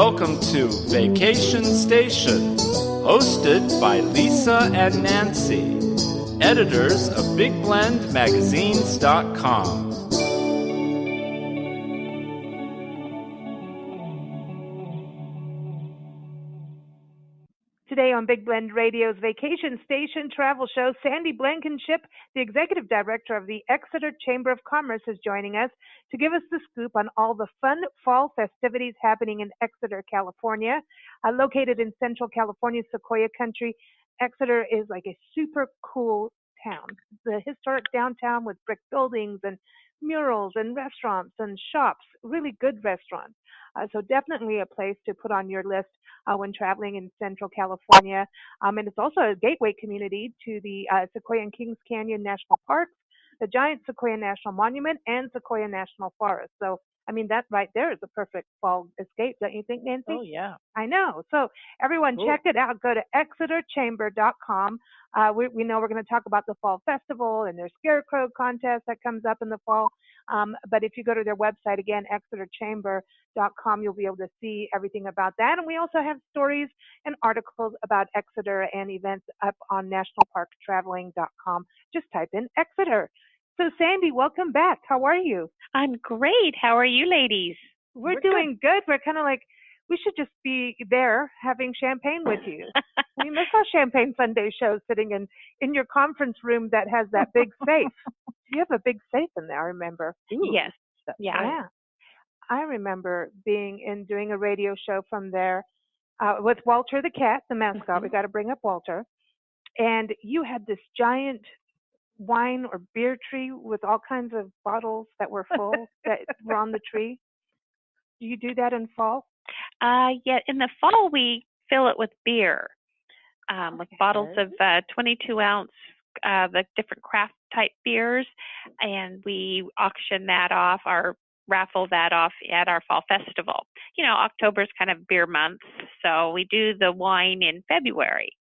welcome to Vacation Station, hosted by Lisa and Nancy, editors of BigBlendMagazines.com. Today on Big Blend Radio's Vacation Station Travel Show, Sandy Blankenship, the Executive Director of the Exeter Chamber of Commerce, is joining us to give us the scoop on all the fun fall festivities happening in Exeter, California. Located in Central California, Sequoia Country, Exeter is like a super cool town. The historic downtown with brick buildings and murals and restaurants and shops, really good restaurants. So definitely a place to put on your list when traveling in Central California. And it's also a gateway community to the Sequoia and Kings Canyon National Parks, the giant Sequoia National Monument, and Sequoia National Forest. So, I mean, that right there is a perfect fall escape, don't you think, Nancy? Oh, yeah. I know. So everyone check it out. Go to exeter-chamber.com. We know we're going to talk about the Fall Festival and their scarecrow-contest that comes up in the fall. But if you go to their website, again, exeter-chamber.com, you'll be able to see everything about that. And we also have stories and articles about Exeter and events up on nationalparktraveling.com. Just type in Exeter. So, Sandy, welcome back. How are you? I'm great. How are you, ladies? We're doing good. We're kind of like, we should just be there having champagne with you. We miss our Champagne Sunday show sitting in your conference room that has that big safe. You have a big safe in there, I remember. Ooh. Yes. Yeah. I remember doing a radio show from there with Walter the cat, the mascot. Mm-hmm. We got to bring up Walter. And you had this giant wine or beer tree with all kinds of bottles that were full that were on the tree. Do you do that in fall? Yeah, in the fall we fill it with beer, with bottles of 22 ounce, the different craft type beers, and we auction that off or raffle that off at our fall festival. You know, October's kind of beer month, so we do the wine in February.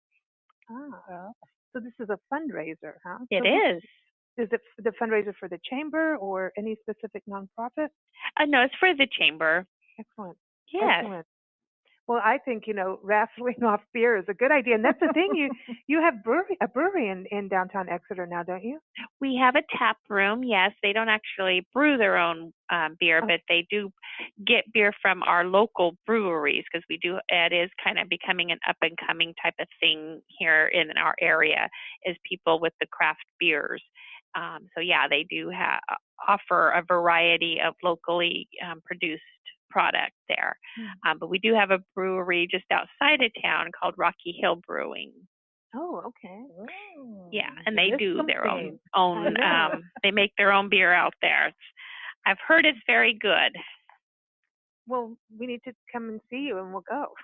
Oh, so this is a fundraiser, huh? It is. Is it the fundraiser for the chamber or any specific nonprofit? No, it's for the chamber. Excellent. Yes. Excellent. Well, I think, raffling off beer is a good idea. And that's the thing, you have a brewery in downtown Exeter now, don't you? We have a tap room, yes. They don't actually brew their own beer, but they do get beer from our local breweries because it is kind of becoming an up-and-coming type of thing here in our area is people with the craft beers. So, yeah, they do offer a variety of locally produced product there. But we do have a brewery just outside of town called Rocky Hill Brewing. Oh, okay. Yeah, and they do their own they make their own beer out there. I've heard it's very good. Well, we need to come and see you and we'll go.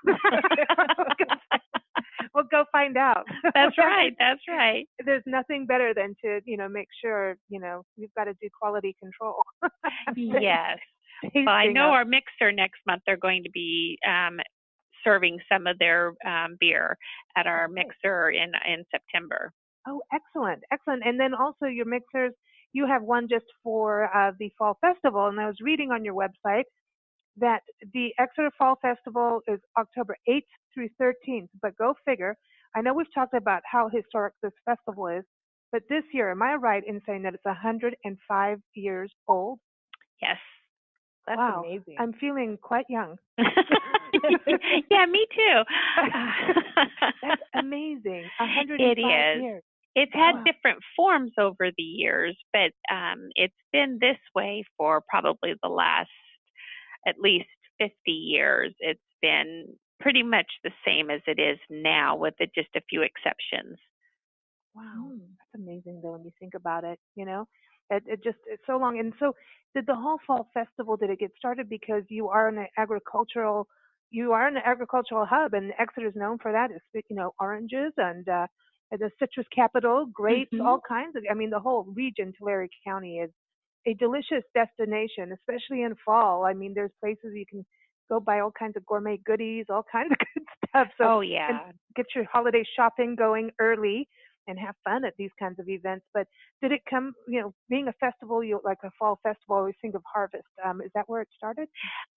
We'll go find out. That's right. That's right. There's nothing better than to, make sure, we've got to do quality control. Yes. Well, I know our mixer next month they're going to be serving some of their beer at our mixer in September. Oh, excellent. Excellent. And then also your mixers, you have one just for the Fall Festival. And I was reading on your website that the Exeter Fall Festival is October 8th through 13th. But go figure. I know we've talked about how historic this festival is, but this year, am I right in saying that it's 105 years old? Yes. That's amazing. I'm feeling quite young. Yeah, me too. That's amazing. 105 years. It's had different forms over the years, but it's been this way for probably the last at least 50 years. It's been pretty much the same as it is now with just a few exceptions. Wow. That's amazing, though, when you think about it, it's so long. And so did the whole fall festival, did it get started because you are an agricultural hub, and Exeter is known for that. It's, oranges and the citrus capital, grapes, all kinds of, the whole region, Tulare-County, is a delicious destination, especially in fall. There's places you can go buy all kinds of gourmet goodies, all kinds of good stuff. So, and get your holiday shopping going early. and have fun at these kinds of events. But did it come, being a festival, like a fall festival, I always think of harvest. Is that where it started?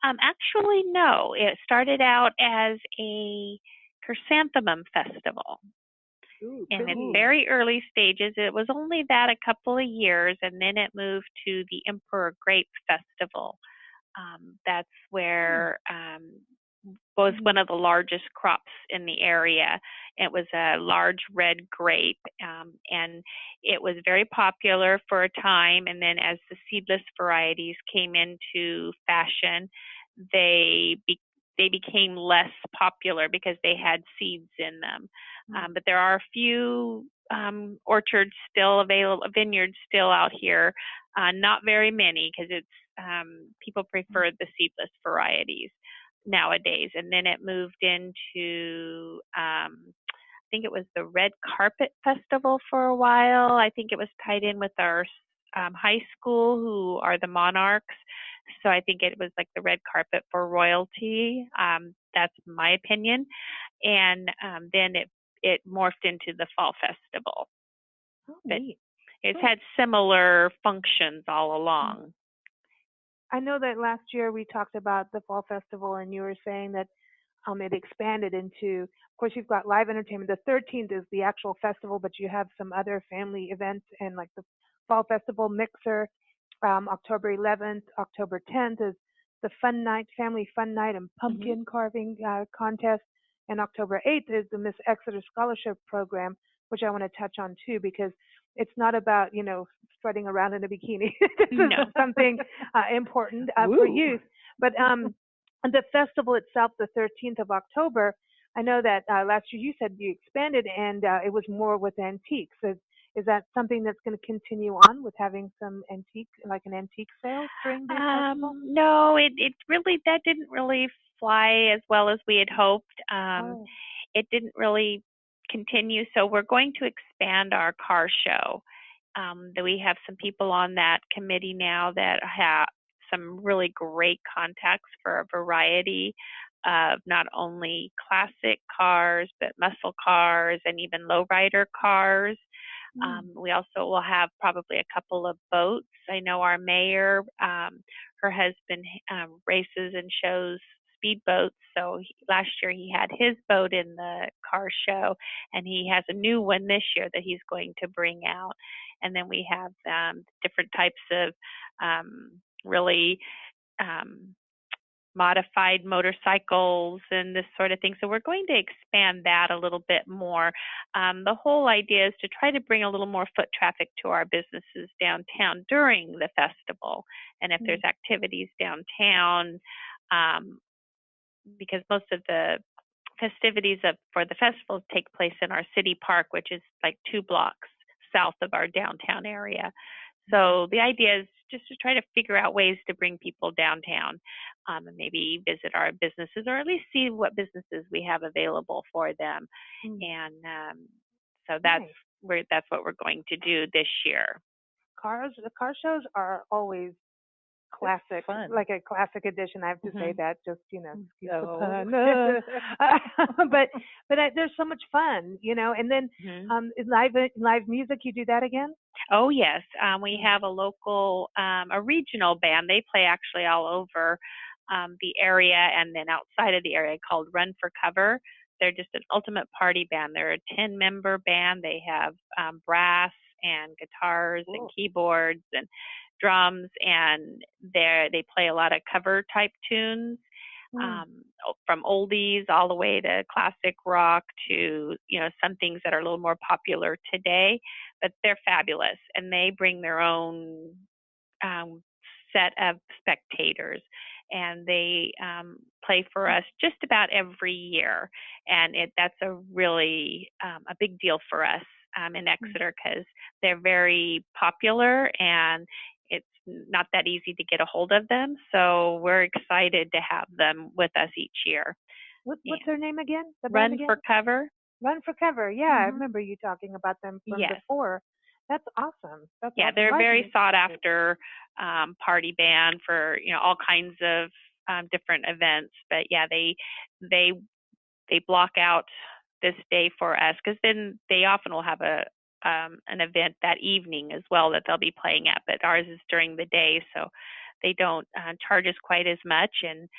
Actually, no. It started out as a chrysanthemum festival. Ooh, in its very early stages. It was only that a couple of years, and then it moved to the Emperor Grape Festival. That's where was one of the largest crops in the area. It was a large red grape, and it was very popular for a time. And then as the seedless varieties came into fashion, they became less popular because they had seeds in them. But there are a few orchards still available, vineyards still out here, not very many because it's people prefer the seedless varieties nowadays. And then it moved into I think it was the Red Carpet Festival for a while. I think it was tied in with our high school, who are the monarchs. So I think it was like the red carpet for royalty. That's my opinion. And then it morphed into the fall festival. Oh, neat. It's had similar functions all along. I know that last year we talked about the fall festival, and you were saying that it expanded into, of course, you've got live entertainment. The 13th is the actual festival, but you have some other family events, and like the fall festival mixer. October 11th, October 10th is the family fun night and pumpkin carving contest. And October 8th is the Miss Exeter Scholarship Program, which I want to touch on too, because it's not about, strutting around in a bikini. This is something important for youth. But the festival itself, the 13th of October, I know that last year you said you expanded, and it was more with antiques. Is that something that's going to continue on with having some antique sale during the festival? No, it really, that didn't really fly as well as we had hoped. It didn't really continue. So we're going to expand our car show. That we have some people on that committee now that have some really great contacts for a variety of not only classic cars, but muscle cars and even lowrider cars. We also will have probably a couple of boats. I know our mayor, her husband races and shows speedboats. So last year he had his boat in the car show, and he has a new one this year that he's going to bring out. And then we have different types of really modified motorcycles and this sort of thing. So we're going to expand that a little bit more. The whole idea is to try to bring a little more foot traffic to our businesses downtown during the festival. And if there's activities downtown, because most of the festivities for the festival take place in our city park, which is like 2 blocks south of our downtown area. So the idea is just to try to figure out ways to bring people downtown, and maybe visit our businesses, or at least see what businesses we have available for them. And so that's what we're going to do this year. The car shows are always classic, like a classic edition. I have to say that, just excuse the pun. but there's so much fun, and then live music. You do that again? Oh yes, we have a local, a regional band. They play actually all over the area and then outside of the area, called Run for Cover. They're just an ultimate party band. They're a 10-member band. They have brass and guitars and keyboards and drums, and they play a lot of cover type tunes, from oldies all the way to classic rock to some things that are a little more popular today. But they're fabulous, and they bring their own set of spectators, and they play for us just about every year. And that's a really a big deal for us in Exeter, because they're very popular and it's not that easy to get a hold of them. So we're excited to have them with us each year. What's their name again? Run for Cover. Run for Cover. Yeah, I remember you talking about them from before. That's awesome. They're very sought after party band for all kinds of different events. But they block out this day for us, because then they often will have a an event that evening as well that they'll be playing at, but ours is during the day, so they don't charge us quite as much. And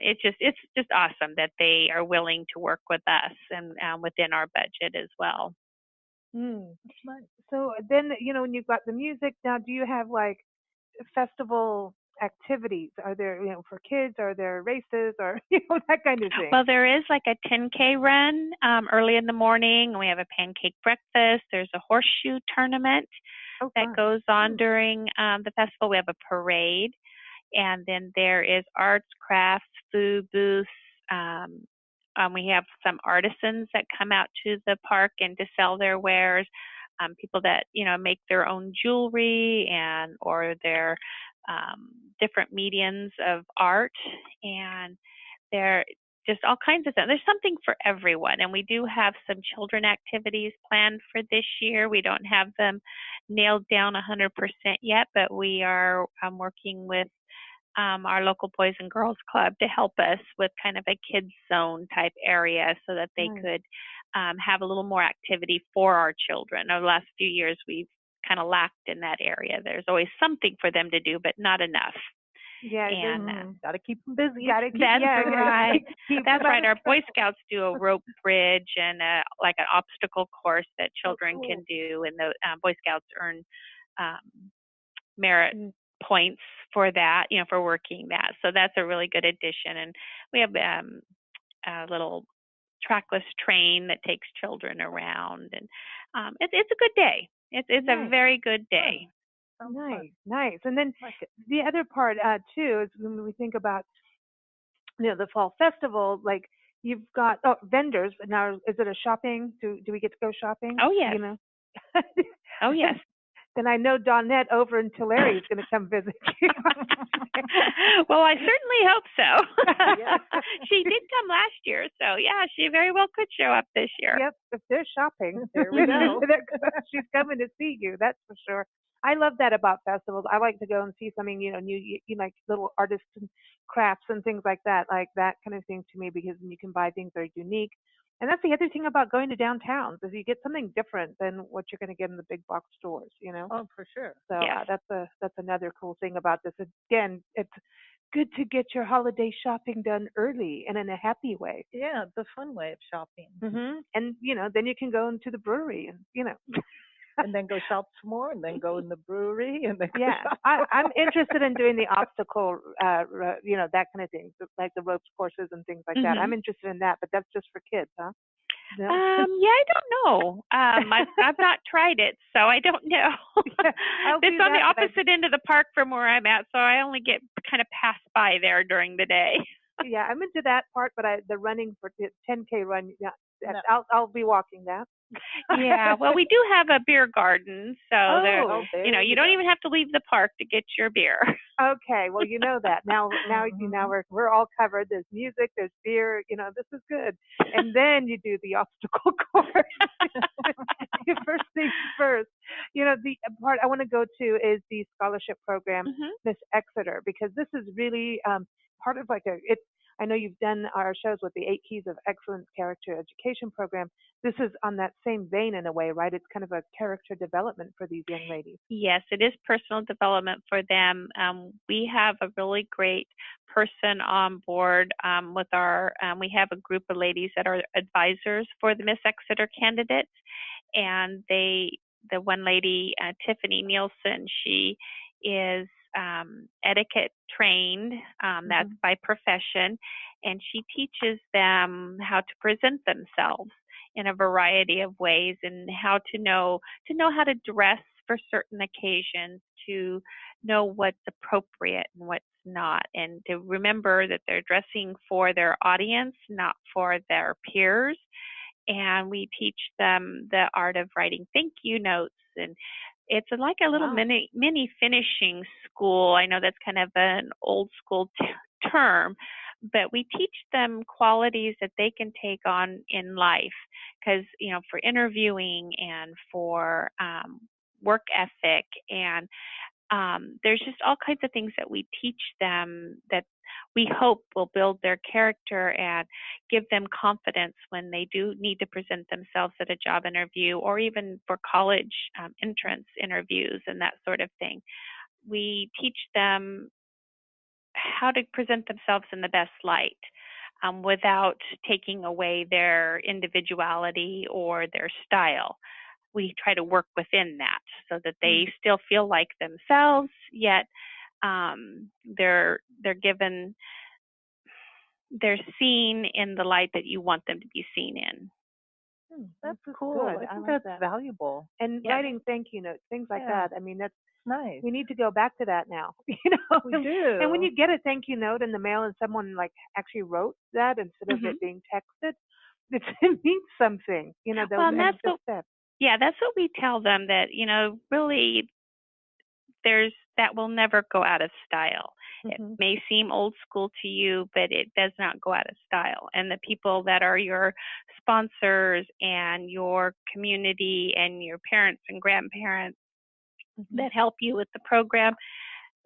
it's just awesome that they are willing to work with us and within our budget as well. That's nice. So then, when you've got the music, now do you have like festival activities? Are there, for kids, are there races or, that kind of thing? Well, there is like a 10K run early in the morning. We have a pancake breakfast. There's a horseshoe tournament that goes on during the festival. We have a parade. And then there is arts, crafts, food booths. We have some artisans that come out to the park and to sell their wares. People that make their own jewelry or their different mediums of art, and they're just all kinds of stuff. There's something for everyone, and we do have some children activities planned for this year. We don't have them nailed down 100% yet, but we are working with our local Boys and Girls Club to help us with kind of a kids zone type area so that they could have a little more activity for our children. Over the last few years, we've kind of lacked in that area. There's always something for them to do, but not enough. Yeah, and got to keep them busy. That's right. That's right. Our Boy Scouts do a rope bridge and like an obstacle course that children can do, and the Boy Scouts earn merit points for that, for working that. So that's a really good addition. And we have a little trackless train that takes children around, and it's a good day. It's a very good day. Nice. And then the other part too is when we think about the fall festival, like you've got vendors. Now, is it a shopping? Do we get to go shopping? Oh yes. Oh yes. Then I know Dawnette over in Tulare is going to come visit you. Well, I certainly hope so. She did come last year, so yeah, she very well could show up this year. Yep, if they're shopping, there we go. She's coming to see you, that's for sure. I love that about festivals. I like to go and see something, new, like little artists and crafts and things like that kind of thing to me, because you can buy things that are unique. And that's the other thing about going to downtowns, is you get something different than what you're going to get in the big box stores, Oh, for sure. So that's another cool thing about this. Again, it's good to get your holiday shopping done early and in a happy way. Yeah, the fun way of shopping. Mm-hmm. And, then you can go into the brewery and, and then go shop some more, and then go in the brewery, and then I'm interested in doing the obstacle, that kind of thing, like the ropes courses and things like that. I'm interested in that, but that's just for kids, huh? No. Yeah, I don't know. I've not tried it, so I don't know. It's on the opposite end of the park from where I'm at, so I only get kind of pass by there during the day. Yeah, I'm into that part, but the running for the 10K run, I'll be walking that. Yeah, well, we do have a beer garden, so you don't even have to leave the park to get your beer. Okay, well, that now we're all covered. There's music, there's beer. This is good. And then you do the obstacle course. First things first. The part I want to go to is the scholarship program, Miss Exeter, because this is really part of I know you've done our shows with the 8 Keys of Excellence Character Education Program. This is on that same vein in a way, right? It's kind of a character development for these young ladies. Yes, it is personal development for them. We have a really great person on board with we have a group of ladies that are advisors for the Miss Exeter candidates. And the one lady, Tiffany Nielsen, she is etiquette trained, that's by profession, and she teaches them how to present themselves in a variety of ways, and how to know how to dress for certain occasions, to know what's appropriate and what's not, and to remember that they're dressing for their audience, not for their peers. And we teach them the art of writing thank you notes, and it's like a little mini finishing school. I know that's kind of an old school term, but we teach them qualities that they can take on in life, because, for interviewing and for work ethic, and there's just all kinds of things that we teach them that we hope will build their character and give them confidence when they do need to present themselves at a job interview or even for college entrance interviews and that sort of thing. We teach them how to present themselves in the best light without taking away their individuality or their style. We try to work within that so that they still feel like themselves, yet they're seen in the light that you want them to be seen in. That's This is cool. good. I I think like that's that. valuable. And writing thank you notes, things like Yeah. that. I mean, that's Nice. we need to go back to that now. You know, We do. And when you get a thank you note in the mail and someone like actually wrote that instead of Mhm. it being texted, it means something. You know, Well, and they'll that's just what, said. yeah, that's what we tell them, that, really that will never go out of style. It may seem old school to you, but it does not go out of style. And the people that are your sponsors and your community and your parents and grandparents that help you with the program,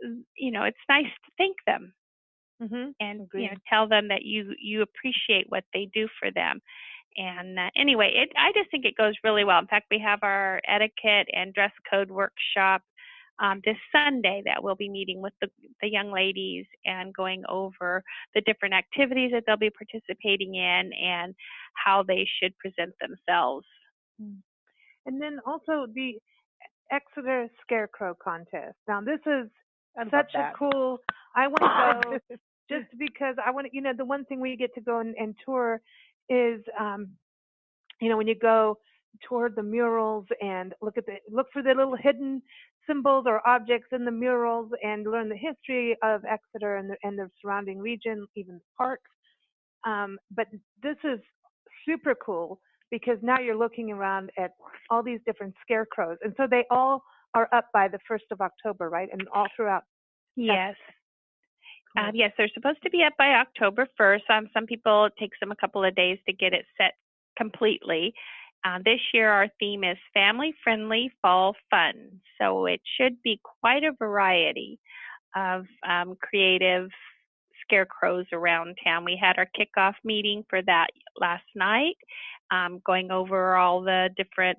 it's nice to thank them and tell them that you appreciate what they do for them. And anyway, I just think it goes really well. In fact, we have our etiquette and dress code workshop this Sunday that we'll be meeting with the young ladies and going over the different activities that they'll be participating in and how they should present themselves. And then also the Exeter Scarecrow-Contest. Now, this is such a cool. I want to go just because I want to. The one thing we get to go and tour is, when you go toward the murals and look for the little hidden symbols or objects in the murals and learn the history of Exeter and the surrounding region, even the parks. But this is super cool because now you're looking around at all these different scarecrows. And so they all are up by the 1st of October, right? And all throughout. Yes. Yes, they're supposed to be up by October 1st. Some people, it takes them a couple of days to get it set completely. This year our theme is family-friendly fall fun. So it should be quite a variety of creative scarecrows around town. We had our kickoff meeting for that last night, going over all the different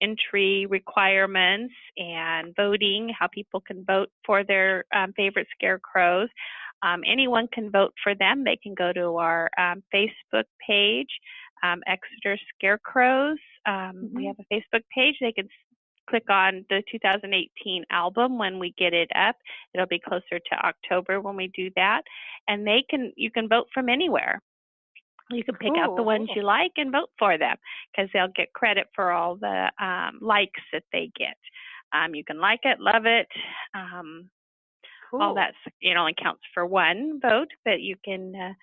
entry requirements and voting, how people can vote for their favorite scarecrows. Anyone can vote for them. They can go to our Facebook page, Exeter Scarecrows. We have a Facebook page. They can click on the 2018 album when we get it up. It'll be closer to October when we do that. And you can vote from anywhere. You can pick out the ones you like and vote for them because they'll get credit for all the likes that they get. You can like it, love it. All that, only counts for one vote, but you can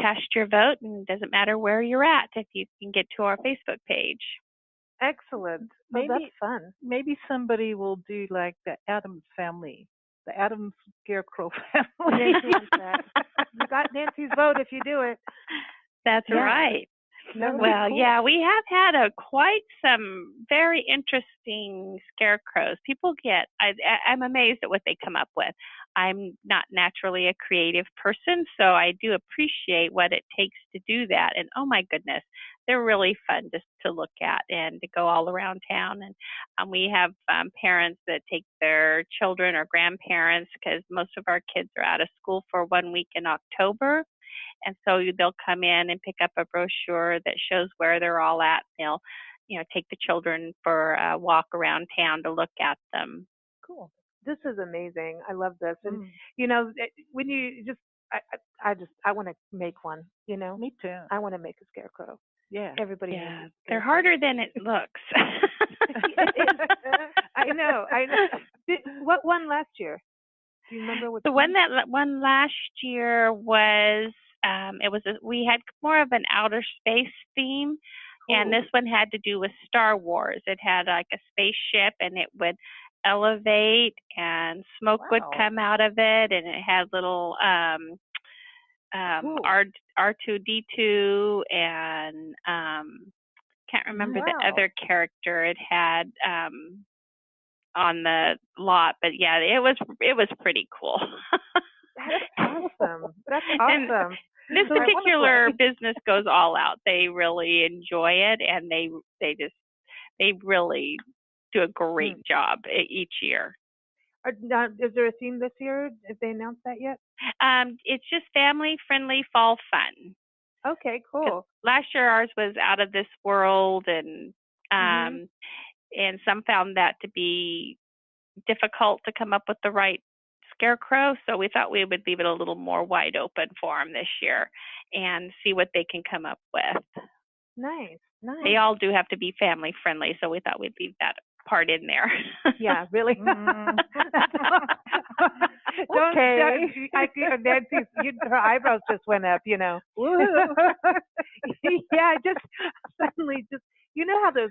cast your vote, and it doesn't matter where you're at if you can get to our Facebook page. Excellent. That's fun. Maybe somebody will do like the Addams family, the Addams Scarecrow family. You got Nancy's vote if you do it. That's right. Well, yeah, we have had quite some very interesting scarecrows. People I'm amazed at what they come up with. I'm not naturally a creative person, so I do appreciate what it takes to do that. And oh my goodness, they're really fun just to look at and to go all around town. And we have parents that take their children or grandparents because most of our kids are out of school for 1 week in October. And so they'll come in and pick up a brochure that shows where they're all at. They'll, take the children for a walk around town to look at them. Cool. This is amazing. I love this. And, when you I want to make one, Me too. I want to make a scarecrow. Yeah. Everybody. Yeah. They're harder than it looks. I know. What won last year? Do you remember what? The one that won last year was, we had more of an outer space theme. And this one had to do with Star Wars. It had like a spaceship and it would elevate and smoke would come out of it. And it had little R2D2 and can't remember the other character it had on the lot. But yeah, it was pretty cool. That's awesome. That's And awesome. this So I wanna particular play. business goes all out. They really enjoy it, and they really do a great job each year. Now, is there a theme this year? Have they announced that yet? It's just family-friendly fall fun. Okay, 'Cause cool. last year ours was out of this world, and and some found that to be difficult to come up with the right scarecrow. So we thought we would leave it a little more wide open for them this year and see what they can come up with. Nice, nice. They all do have to be family-friendly, so we thought we'd leave that part in there. Yeah, really. Okay. Nancy, her eyebrows just went up, you know. Yeah, just suddenly, how those,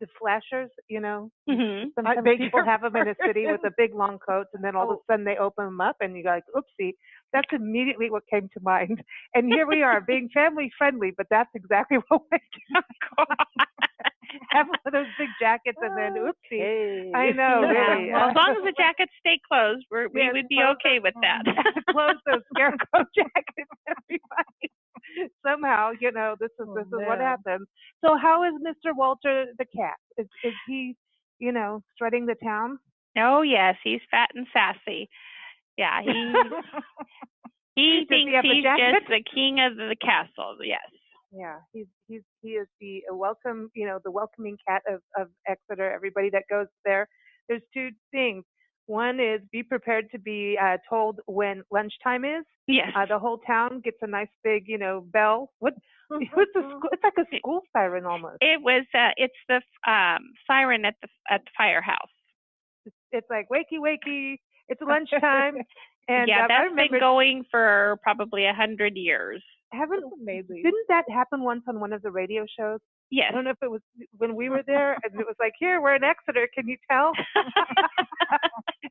the flashers, sometimes people have them in a city with the big long coats, and then all of a sudden they open them up, and you go like, oopsie. That's immediately what came to mind. And here we are being family friendly, but that's exactly what went down. Have one of those big jackets, and then oopsie. Okay. I know, really. Well, as long as the jackets stay closed, we would be okay with that. Close those scarecrow jackets, everybody. Somehow, this is what happens. So, how is Mr. Walter the cat? Is he, strutting the town? Oh yes, he's fat and sassy. Yeah, he thinks he's just the king of the castle. Yes. Yeah, he is the welcome, the welcoming cat of Exeter. Everybody that goes there. There's two things. One is be prepared to be told when lunchtime is. Yes. The whole town gets a nice big, bell. What's it's like a school siren almost. It's the siren at the firehouse. It's like wakey wakey. It's lunchtime. And yeah, that's been going for probably 100 years. Didn't that happen once on one of the radio shows? Yes. I don't know if it was when we were there, and it was like, here, we're in Exeter, can you tell?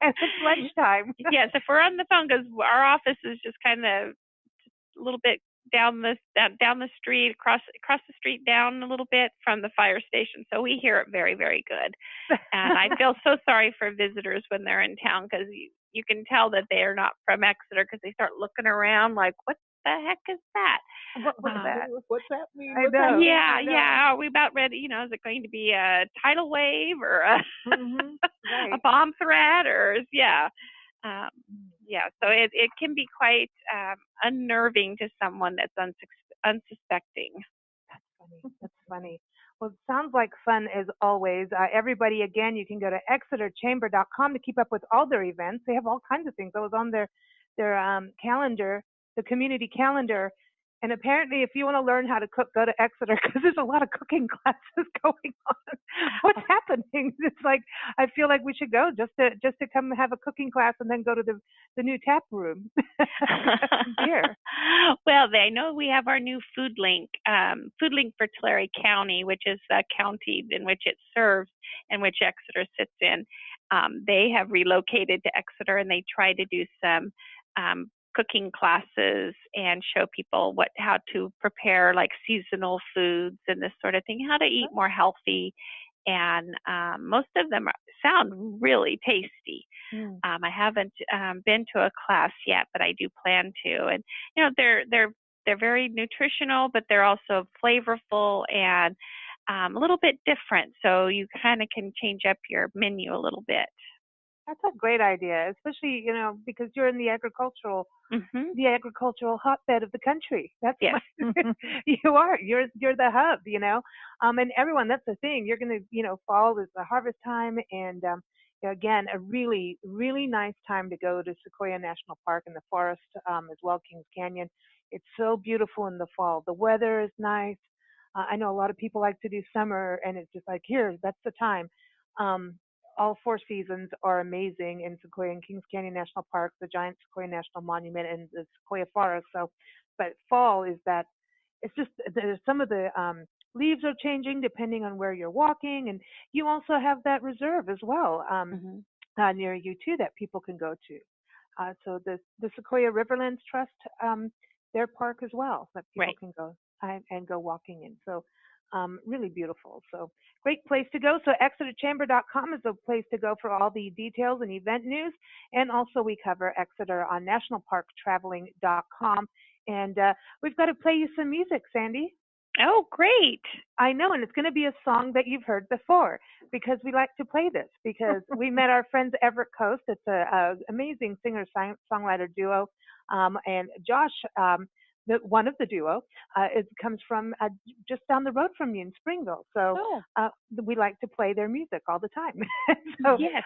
And it's lunchtime. Yes, if we're on the phone, because our office is just kind of a little bit down the street, across the street down a little bit from the fire station, so we hear it very, very good. And I feel so sorry for visitors when they're in town, because you can tell that they are not from Exeter, because they start looking around like, what the heck is that? What's that? What's that mean? I know. Yeah. Are we about ready? Is it going to be a tidal wave or a right. a bomb threat or So it can be quite unnerving to someone that's unsuspecting. That's funny. Well, it sounds like fun as always. Everybody, again, you can go to exeter-chamber.com to keep up with all their events. They have all kinds of things. I was on their calendar, the community calendar, and apparently if you want to learn how to cook, go to Exeter, because there's a lot of cooking classes going on. What's happening? It's like I feel like we should go just to come have a cooking class and then go to the new tap room. Here. Well, I know we have our new food link for Tulare-County, which is the county in which it serves and which Exeter sits in. They have relocated to Exeter, and they try to do some cooking classes and show people how to prepare like seasonal foods and this sort of thing, how to eat more healthy. And most of them sound really tasty. I haven't been to a class yet, but I do plan to. And they're very nutritional, but they're also flavorful and a little bit different. So you kind of can change up your menu a little bit. That's a great idea, especially, because you're in the agricultural hotbed of the country. That's you are. You're the hub, and everyone, that's the thing. You're going to, fall is the harvest time. And again, a really, really nice time to go to Sequoia National Park and the forest as well, Kings Canyon. It's so beautiful in the fall. The weather is nice. I know a lot of people like to do summer, and it's just like, that's the time. All 4 seasons are amazing in Sequoia and Kings Canyon National Park, the giant Sequoia National Monument, and the Sequoia Forest. So, but fall is that it's just some of the leaves are changing depending on where you're walking, and you also have that reserve as well near you too that people can go to. So the Sequoia Riverlands Trust, their park as well that people can go and go walking in. So Really beautiful. So great place to go. So exeter-chamber.com is a place to go for all the details and event news. And also we cover Exeter on nationalparktraveling.com. And we've got to play you some music, Sandy. Oh, great. I know, and it's going to be a song that you've heard before because we like to play this because we met our friends Everett Coast. It's a amazing singer-songwriter duo. And Josh, one of the duo, comes from just down the road from you in Springville. So we like to play their music all the time. So yes.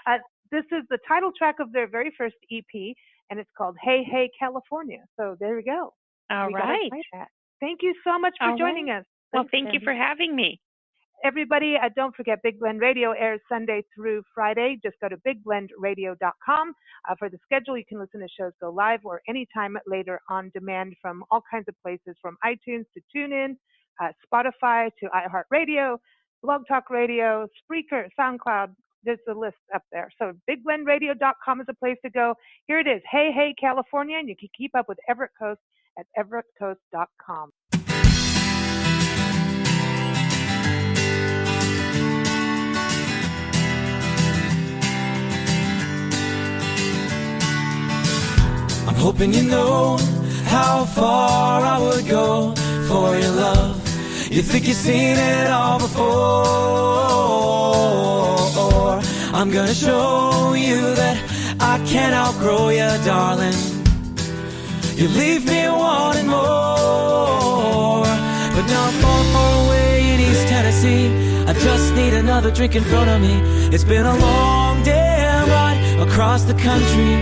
This is the title track of their very first EP, and it's called Hey, Hey, California. So there we go. All right. Thank you so much for joining us. Well, thank you for having me. Everybody, don't forget Big Blend Radio airs Sunday through Friday. Just go to bigblendradio.com. For the schedule, you can listen to shows go live or anytime later on demand from all kinds of places, from iTunes to TuneIn, Spotify to iHeartRadio, Blog Talk Radio, Spreaker, SoundCloud. There's a list up there. So bigblendradio.com is a place to go. Here it is, Hey, Hey, California, and you can keep up with Everett Coast at everettcoast.com. I'm hoping you know how far I would go for your love. You think you've seen it all before. I'm gonna show you that I can't outgrow you, darling. You leave me wanting more. But now I'm far, far away in East Tennessee. I just need another drink in front of me. It's been a long damn ride across the country,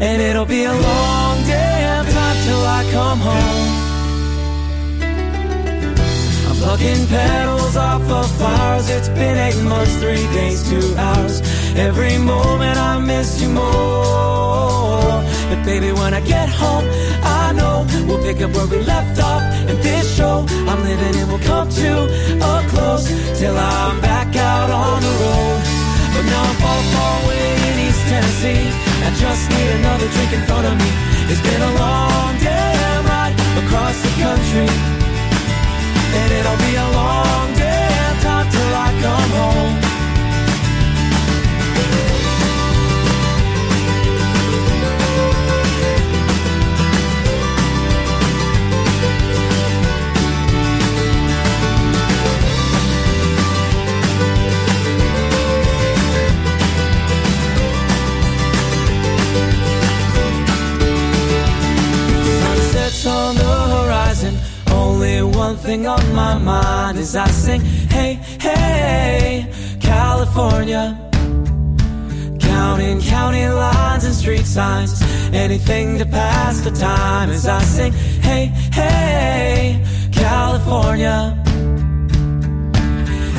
and it'll be a long damn time till I come home. I'm plucking petals off of flowers. It's been 8 months, 3 days, 2 hours. Every moment I miss you more. But baby, when I get home, I know we'll pick up where we left off. And this show I'm living in will come to a close till I'm back out on the road. But now I'm far, far away in East Tennessee. I just need another drink in front of me. It's been a long damn ride across the country, and it'll be a long damn time till I come home. On the horizon, only one thing on my mind as I sing, hey, hey, California. Counting county lines and street signs, anything to pass the time as I sing, hey, hey, California.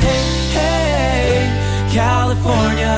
Hey, hey, California.